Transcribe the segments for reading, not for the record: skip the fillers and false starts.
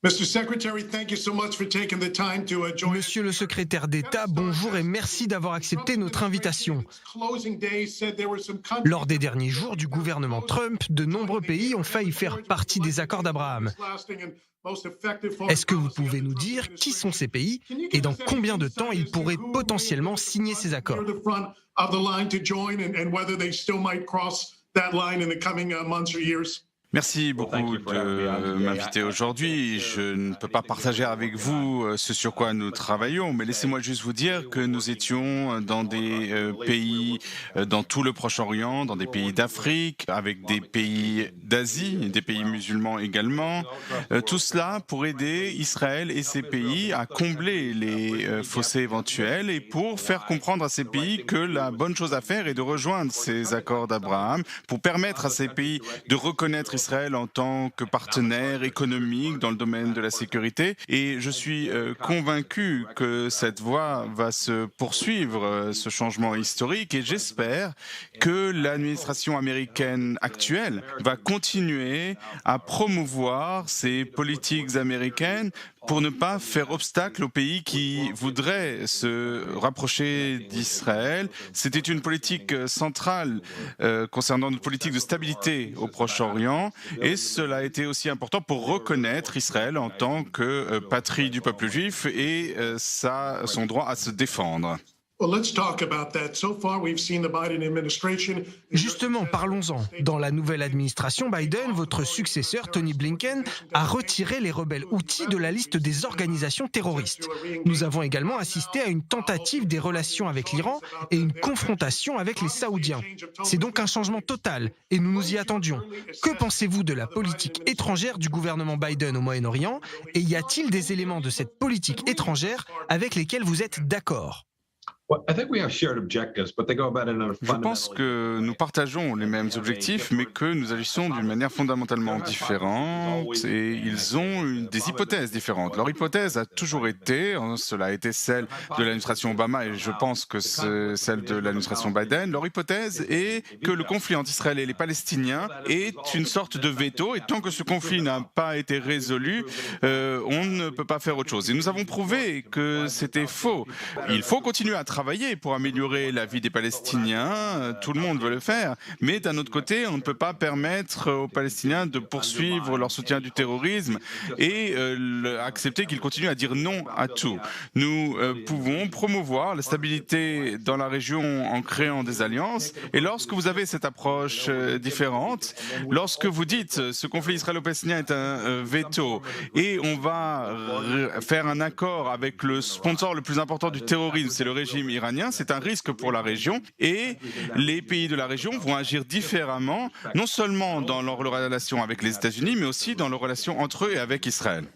Monsieur le secrétaire d'État, bonjour et merci d'avoir accepté notre invitation. Lors des derniers jours du gouvernement Trump, de nombreux pays ont failli faire partie des accords d'Abraham. Est-ce que vous pouvez nous dire qui sont ces pays et dans combien de temps ils pourraient potentiellement signer ces accords? Merci beaucoup de m'inviter aujourd'hui. Je ne peux pas partager avec vous ce sur quoi nous travaillons, mais laissez-moi juste vous dire que nous étions dans des pays dans tout le Proche-Orient, dans des pays d'Afrique, avec des pays d'Asie, des pays musulmans également. Tout cela pour aider Israël et ces pays à combler les fossés éventuels et pour faire comprendre à ces pays que la bonne chose à faire est de rejoindre ces accords d'Abraham, pour permettre à ces pays de reconnaître Israël en tant que partenaire économique dans le domaine de la sécurité. Et je suis convaincu que cette voie va se poursuivre, ce changement historique, et j'espère que l'administration américaine actuelle va continuer à promouvoir ces politiques américaines pour ne pas faire obstacle aux pays qui voudraient se rapprocher d'Israël. C'était une politique centrale concernant notre politique de stabilité au Proche-Orient, et cela a été aussi important pour reconnaître Israël en tant que patrie du peuple juif et son droit à se défendre. Justement, parlons-en. Dans la nouvelle administration Biden, votre successeur, Tony Blinken, a retiré les rebelles Houthis de la liste des organisations terroristes. Nous avons également assisté à une tentative des relations avec l'Iran et une confrontation avec les Saoudiens. C'est donc un changement total et nous nous y attendions. Que pensez-vous de la politique étrangère du gouvernement Biden au Moyen-Orient et y a-t-il des éléments de cette politique étrangère avec lesquels vous êtes d'accord ? Je pense que nous partageons les mêmes objectifs, mais que nous agissons d'une manière fondamentalement différente, et ils ont des hypothèses différentes. Leur hypothèse a toujours été, cela a été celle de l'administration Obama, et je pense que c'est celle de l'administration Biden, leur hypothèse est que le conflit entre Israël et les Palestiniens est une sorte de veto, et tant que ce conflit n'a pas été résolu, on ne peut pas faire autre chose. Et nous avons prouvé que c'était faux. Il faut continuer à travailler pour améliorer la vie des Palestiniens, tout le monde veut le faire, mais d'un autre côté, on ne peut pas permettre aux Palestiniens de poursuivre leur soutien du terrorisme et accepter qu'ils continuent à dire non à tout. Nous pouvons promouvoir la stabilité dans la région en créant des alliances, et lorsque vous avez cette approche différente, lorsque vous dites ce conflit israélo-palestinien est un veto et on va faire un accord avec le sponsor le plus important du terrorisme, c'est le régime iranien, c'est un risque pour la région, et les pays de la région vont agir différemment, non seulement dans leur relation avec les États-Unis, mais aussi dans leurs relations entre eux et avec Israël.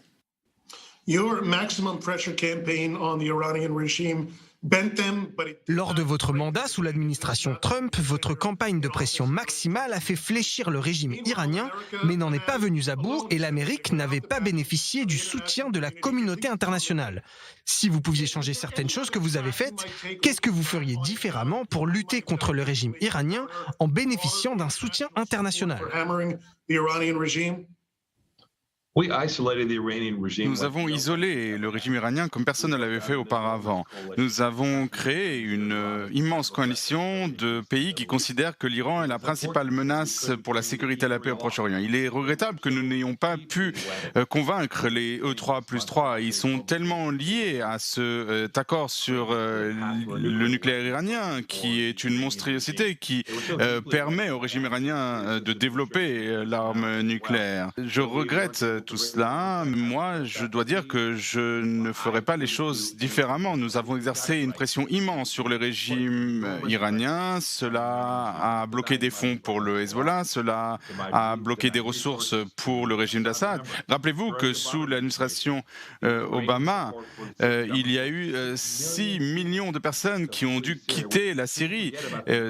Lors de votre mandat sous l'administration Trump, votre campagne de pression maximale a fait fléchir le régime iranien, mais n'en est pas venue à bout et l'Amérique n'avait pas bénéficié du soutien de la communauté internationale. Si vous pouviez changer certaines choses que vous avez faites, qu'est-ce que vous feriez différemment pour lutter contre le régime iranien en bénéficiant d'un soutien international ? Nous avons isolé le régime iranien comme personne ne l'avait fait auparavant. Nous avons créé une immense coalition de pays qui considèrent que l'Iran est la principale menace pour la sécurité et la paix au Proche-Orient. Il est regrettable que nous n'ayons pas pu convaincre les E3+3. Ils sont tellement liés à cet accord sur le nucléaire iranien, qui est une monstruosité, qui permet au régime iranien de développer l'arme nucléaire. Je regrette tout cela. Moi, je dois dire que je ne ferai pas les choses différemment. Nous avons exercé une pression immense sur le régime iranien. Cela a bloqué des fonds pour le Hezbollah. Cela a bloqué des ressources pour le régime d'Assad. Rappelez-vous que sous l'administration Obama, il y a eu 6 millions de personnes qui ont dû quitter la Syrie.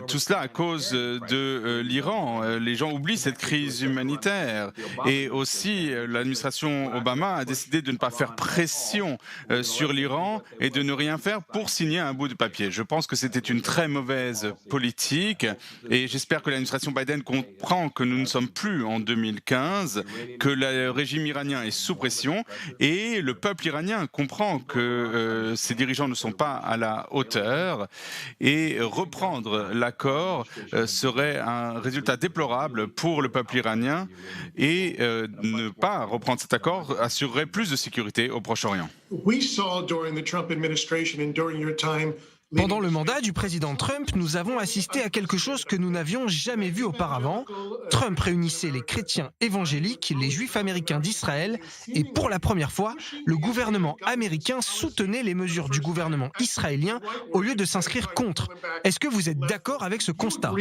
Tout cela à cause de l'Iran. Les gens oublient cette crise humanitaire. Et aussi, l'administration Obama a décidé de ne pas faire pression sur l'Iran et de ne rien faire pour signer un bout de papier. Je pense que c'était une très mauvaise politique et j'espère que l'administration Biden comprend que nous ne sommes plus en 2015, que le régime iranien est sous pression et le peuple iranien comprend que ses dirigeants ne sont pas à la hauteur et reprendre l'accord serait un résultat déplorable pour le peuple iranien et ne pas reprendre cet accord assurerait plus de sécurité au Proche-Orient. Pendant le mandat du président Trump, nous avons assisté à quelque chose que nous n'avions jamais vu auparavant. Trump réunissait les chrétiens évangéliques, les juifs américains d'Israël, et pour la première fois, le gouvernement américain soutenait les mesures du gouvernement israélien au lieu de s'inscrire contre. Est-ce que vous êtes d'accord avec ce constat ?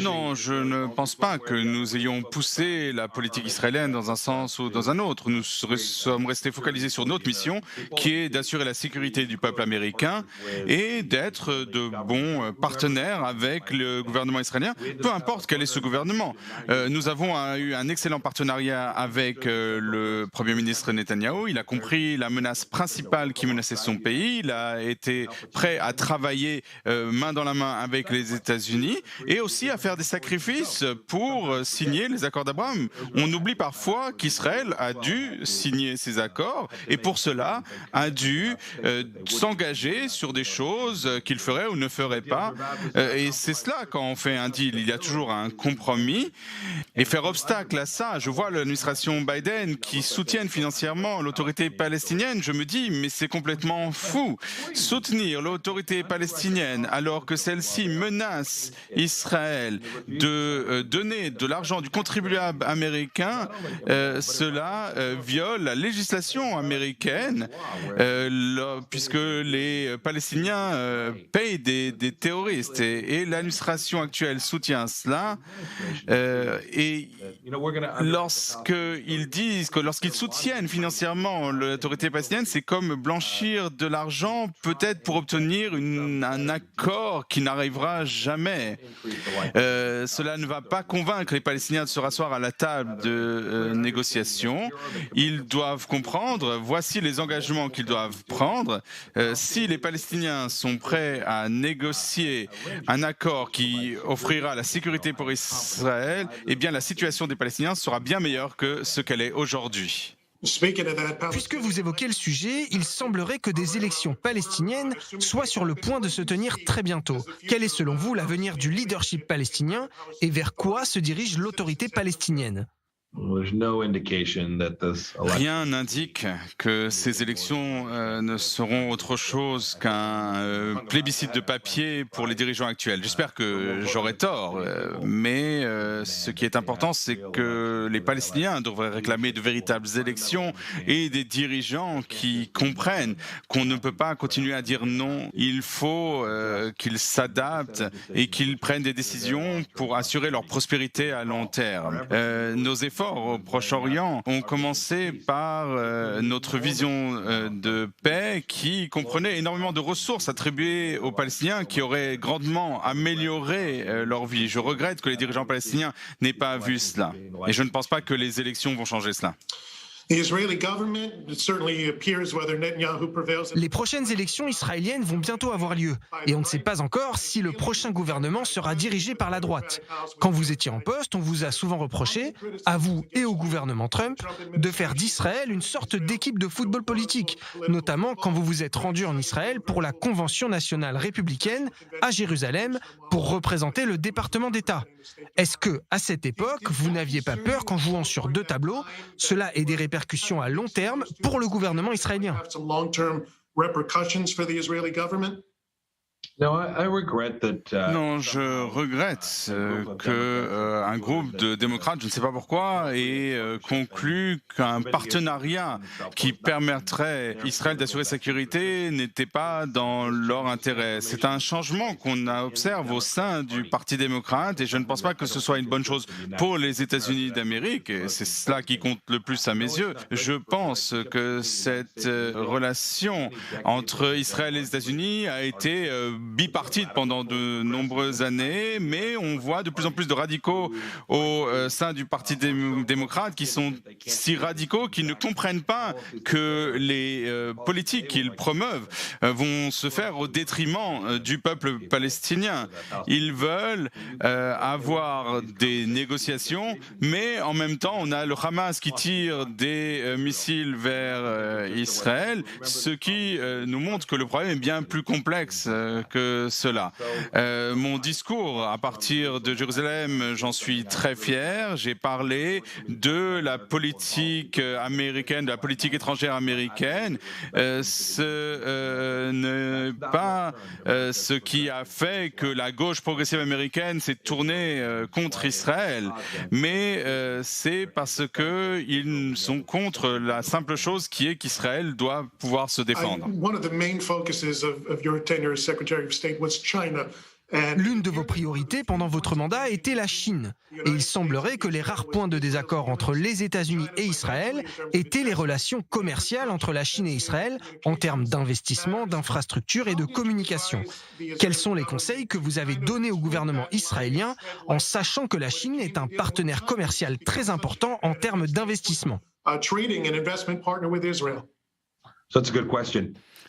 Non, je ne pense pas que nous ayons poussé la politique israélienne dans un sens ou dans un autre. Nous sommes restés focalisés sur notre mission, qui est d'assurer la sécurité du peuple américain et d'être de bons partenaires avec le gouvernement israélien, peu importe quel est ce gouvernement. Nous avons eu un excellent partenariat avec le Premier ministre Netanyahou. Il a compris la menace principale qui menaçait son pays. Il a été prêt à travailler main dans la main avec les États-Unis et aussi à faire des sacrifices pour signer les accords d'Abraham. On oublie parfois qu'Israël a dû signer ces accords et pour cela a dû s'engager sur des choses qu'il ferait ou ne ferait pas. Et c'est cela quand on fait un deal. Il y a toujours un compromis et faire obstacle à ça. Je vois l'administration Biden qui soutienne financièrement l'autorité palestinienne. Je me dis, mais c'est complètement fou. Soutenir l'autorité palestinienne alors que celle-ci menace Israël de donner de l'argent du contribuable américain, cela viole la législation américaine puisque les Palestiniens payent des terroristes et l'administration actuelle soutient cela et lorsqu'ils soutiennent financièrement l'autorité palestinienne, c'est comme blanchir de l'argent peut-être pour obtenir un accord qui n'arrivera jamais. Cela ne va pas convaincre les Palestiniens de se rasseoir à la table de négociation. Ils doivent comprendre, voici les engagements qu'ils doivent prendre. Si les Palestiniens sont prêts à négocier un accord qui offrira la sécurité pour Israël, eh bien la situation des Palestiniens sera bien meilleure que ce qu'elle est aujourd'hui. Puisque vous évoquez le sujet, il semblerait que des élections palestiniennes soient sur le point de se tenir très bientôt. Quel est selon vous l'avenir du leadership palestinien et vers quoi se dirige l'autorité palestinienne ? Rien n'indique que ces élections ne seront autre chose qu'un plébiscite de papier pour les dirigeants actuels. J'espère que j'aurai tort, mais ce qui est important, c'est que les Palestiniens devraient réclamer de véritables élections et des dirigeants qui comprennent qu'on ne peut pas continuer à dire non. Il faut qu'ils s'adaptent et qu'ils prennent des décisions pour assurer leur prospérité à long terme. Nos efforts au Proche-Orient ont commencé par notre vision de paix qui comprenait énormément de ressources attribuées aux Palestiniens qui auraient grandement amélioré leur vie. Je regrette que les dirigeants palestiniens n'aient pas vu cela et je ne pense pas que les élections vont changer cela. Les prochaines élections israéliennes vont bientôt avoir lieu et on ne sait pas encore si le prochain gouvernement sera dirigé par la droite. Quand vous étiez en poste, on vous a souvent reproché, à vous et au gouvernement Trump, de faire d'Israël une sorte d'équipe de football politique, notamment quand vous vous êtes rendu en Israël pour la Convention nationale républicaine à Jérusalem pour représenter le département d'État. Est-ce que, à cette époque, vous n'aviez pas peur qu'en jouant sur deux tableaux, cela ait des répercussions à long terme pour le gouvernement israélien ? Non, je regrette qu'un groupe de démocrates, je ne sais pas pourquoi, ait conclu qu'un partenariat qui permettrait à Israël d'assurer sa sécurité n'était pas dans leur intérêt. C'est un changement qu'on observe au sein du Parti démocrate et je ne pense pas que ce soit une bonne chose pour les États-Unis d'Amérique. Et c'est cela qui compte le plus à mes yeux. Je pense que cette relation entre Israël et les États-Unis a été bipartite pendant de nombreuses années, mais on voit de plus en plus de radicaux au sein du Parti démocrate qui sont si radicaux qu'ils ne comprennent pas que les politiques qu'ils promeuvent vont se faire au détriment du peuple palestinien. Ils veulent avoir des négociations, mais en même temps, on a le Hamas qui tire des missiles vers Israël, ce qui nous montre que le problème est bien plus complexe que cela. Mon discours à partir de Jérusalem, j'en suis très fier. J'ai parlé de la politique américaine, de la politique étrangère américaine. Ce n'est pas ce qui a fait que la gauche progressive américaine s'est tournée contre Israël, mais c'est parce qu'ils sont contre la simple chose qui est qu'Israël doit pouvoir se défendre. L'une de vos priorités pendant votre mandat était la Chine. Et il semblerait que les rares points de désaccord entre les États-Unis et Israël étaient les relations commerciales entre la Chine et Israël en termes d'investissement, d'infrastructures et de communication. Quels sont les conseils que vous avez donnés au gouvernement israélien en sachant que la Chine est un partenaire commercial très important en termes d'investissement?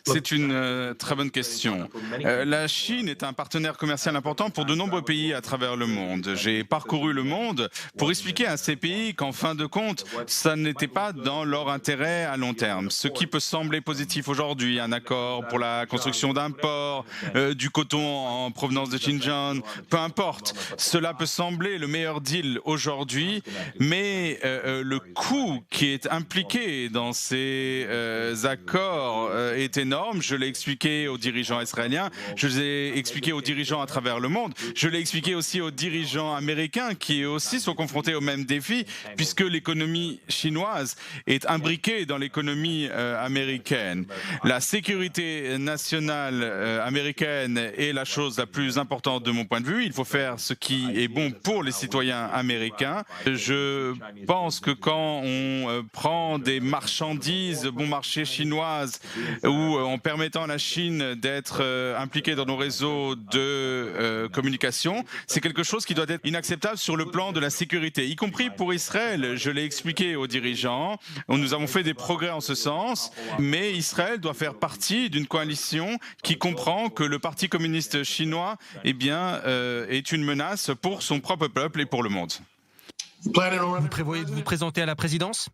C'est une très bonne question. La Chine est un partenaire commercial important pour de nombreux pays à travers le monde. J'ai parcouru le monde pour expliquer à ces pays qu'en fin de compte, ça n'était pas dans leur intérêt à long terme. Ce qui peut sembler positif aujourd'hui, un accord pour la construction d'un port, du coton en provenance de Xinjiang, peu importe. Cela peut sembler le meilleur deal aujourd'hui, mais le coût qui est impliqué dans ces accords est énorme. Je l'ai expliqué aux dirigeants israéliens, je l'ai expliqué aux dirigeants à travers le monde, je l'ai expliqué aussi aux dirigeants américains qui aussi sont confrontés aux mêmes défis puisque l'économie chinoise est imbriquée dans l'économie américaine. La sécurité nationale américaine est la chose la plus importante de mon point de vue. Il faut faire ce qui est bon pour les citoyens américains. Je pense que quand on prend des marchandises bon marché chinoises ou en permettant à la Chine d'être impliquée dans nos réseaux de communication, c'est quelque chose qui doit être inacceptable sur le plan de la sécurité, y compris pour Israël. Je l'ai expliqué aux dirigeants, nous avons fait des progrès en ce sens, mais Israël doit faire partie d'une coalition qui comprend que le Parti communiste chinois est une menace pour son propre peuple et pour le monde. Vous prévoyez de vous présenter à la présidence?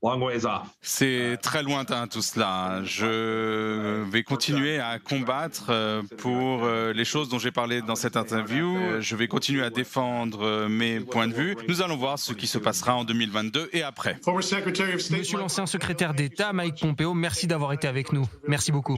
C'est très lointain tout cela. Je vais continuer à combattre pour les choses dont j'ai parlé dans cette interview. Je vais continuer à défendre mes points de vue. Nous allons voir ce qui se passera en 2022 et après. Monsieur l'ancien secrétaire d'État, Mike Pompeo, merci d'avoir été avec nous. Merci beaucoup.